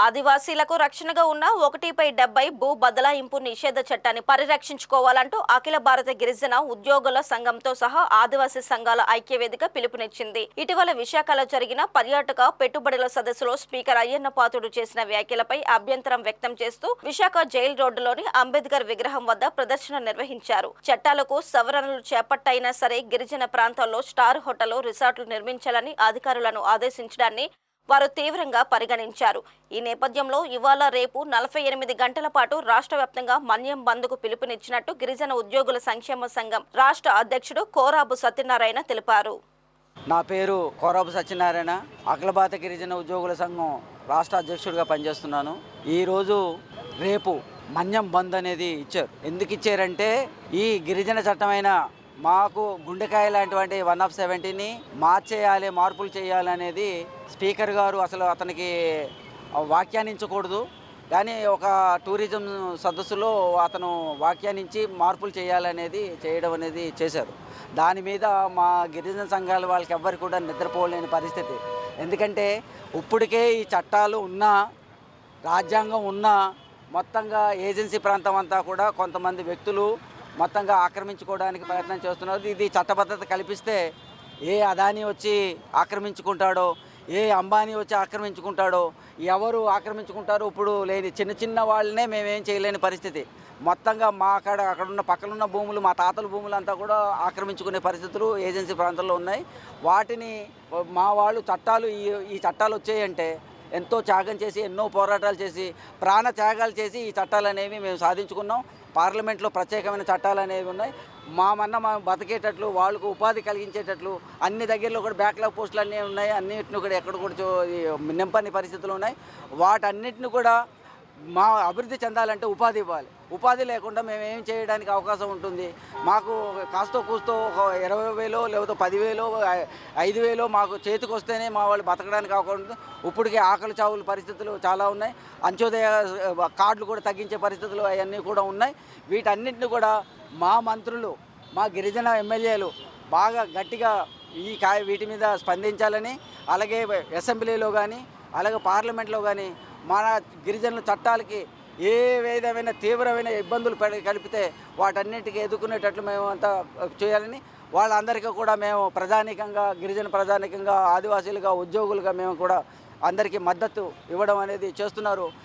ఆదివాసీలకు రక్షణగా ఉన్న 1/70 భూ బదలాయింపు నిషేధ చట్టాన్ని పరిరక్షించుకోవాలంటూ అఖిల భారత గిరిజన ఉద్యోగుల సంఘంతో సహా ఆదివాసీ సంఘాల ఐక్యవేదిక పిలుపునిచ్చింది. ఇటీవల విశాఖలో జరిగిన పర్యాటక పెట్టుబడుల సదస్సులో స్పీకర్ అయ్యన్న పాత్రుడు చేసిన వ్యాఖ్యలపై అభ్యంతరం వ్యక్తం చేస్తూ విశాఖ జైల్ రోడ్డులోని అంబేద్కర్ విగ్రహం వద్ద ప్రదర్శన నిర్వహించారు. చట్టాలకు సవరణలు చేపట్టైనా సరే గిరిజన ప్రాంతాల్లో స్టార్ హోటల్ రిసార్టులు నిర్మించాలని అధికారులను ఆదేశించడాన్ని వారు తీవ్రంగా పరిగణించారు. ఈ నేపథ్యంలో ఇవాళ రేపు 48 గంటల పాటు రాష్ట్ర వ్యాప్తంగా మన్యం బంద్కు పిలుపునిచ్చినట్టు గిరిజన ఉద్యోగుల సంక్షేమ సంఘం రాష్ట్ర అధ్యక్షుడు కోరాబు సత్యనారాయణ తెలిపారు. నా పేరు కోరాబు సత్యనారాయణ, అఖిల భారత గిరిజన ఉద్యోగుల సంఘం రాష్ట్ర అధ్యక్షుడిగా పనిచేస్తున్నాను. ఈరోజు రేపు మన్యం బంద్ అనేది ఇచ్చారు. ఎందుకు ఇచ్చారంటే ఈ గిరిజన చట్టమైన మాకు గుండెకాయ లాంటివంటి 1/70ని మార్చేయాలి, మార్పులు చేయాలి అనేది స్పీకర్ గారు అసలు అతనికి వ్యాఖ్యానించకూడదు. కానీ ఒక టూరిజం సదస్సులో అతను వ్యాఖ్యానించి మార్పులు చేయాలనేది చేయడం అనేది చేశారు. దాని మీద మా గిరిజన సంఘాల వాళ్ళకి ఎవ్వరు కూడా నిద్రపోలేని పరిస్థితి. ఎందుకంటే ఇప్పటికే ఈ చట్టాలు ఉన్నా, రాజ్యాంగం ఉన్నా, మొత్తంగా ఏజెన్సీ ప్రాంతం అంతా కూడా కొంతమంది వ్యక్తులు మొత్తంగా ఆక్రమించుకోవడానికి ప్రయత్నం చేస్తున్నారు. ఇది చట్టబద్ధత కల్పిస్తే ఏ అదానీ వచ్చి ఆక్రమించుకుంటాడో, ఏ అంబానీ వచ్చి ఆక్రమించుకుంటాడో, ఎవరు ఆక్రమించుకుంటారో ఇప్పుడు లేని చిన్న చిన్న వాళ్ళనే మేమేం చేయలేని పరిస్థితి. మొత్తంగా మా అక్కడున్న పక్కనున్న భూములు, మా తాతల భూములంతా కూడా ఆక్రమించుకునే పరిస్థితులు ఏజెన్సీ ప్రాంతాల్లో ఉన్నాయి. వాటిని మా వాళ్ళు ఈ చట్టాలు వచ్చాయంటే ఎంతో త్యాగం చేసి, ఎన్నో పోరాటాలు చేసి, ప్రాణ త్యాగాలు చేసి ఈ చట్టాలు అనేవి మేము సాధించుకున్నాం. పార్లమెంట్లో ప్రత్యేకమైన చట్టాలు అనేవి ఉన్నాయి. మా బతికేటట్లు, వాళ్ళకు ఉపాధి కలిగించేటట్లు అన్ని దగ్గరలో కూడా బ్యాక్లాగ్ పోస్టులు అన్నీ ఉన్నాయి. అన్నిటిని కూడా ఎక్కడ కూడా నింపని పరిస్థితులు ఉన్నాయి. వాటన్నిటిని కూడా మా అభివృద్ధి చెందాలంటే ఉపాధి ఇవ్వాలి. ఉపాధి లేకుండా మేము ఏం చేయడానికి అవకాశం ఉంటుంది? మాకు కాస్తో కూస్తో ఒక 20,000 లేకపోతే 10,000, 5,000 మాకు చేతికి వస్తేనే మా వాళ్ళు బతకడానికి అవకాశం ఉంటుంది. ఇప్పటికే ఆకలి చావుల పరిస్థితులు చాలా ఉన్నాయి. అంత్యోదయ కార్డులు కూడా తగ్గించే పరిస్థితులు అవన్నీ కూడా ఉన్నాయి. వీటన్నిటిని కూడా మా మంత్రులు, మా గిరిజన ఎమ్మెల్యేలు బాగా గట్టిగా వీటి మీద స్పందించాలని, అలాగే అసెంబ్లీలో కానీ అలాగే పార్లమెంట్లో కానీ మన గిరిజనుల చట్టాలకి ఏ విధమైన తీవ్రమైన ఇబ్బందులు కలిపితే వాటన్నిటికీ ఎదుర్కొనేటట్లు మేము అంతా చేయాలని, వాళ్ళందరికీ కూడా మేము ప్రజానీకంగా, గిరిజన ప్రజానీకంగా, ఆదివాసీలుగా, ఉద్యోగులుగా మేము కూడా అందరికీ మద్దతు ఇవ్వడం అనేది చేస్తున్నారు.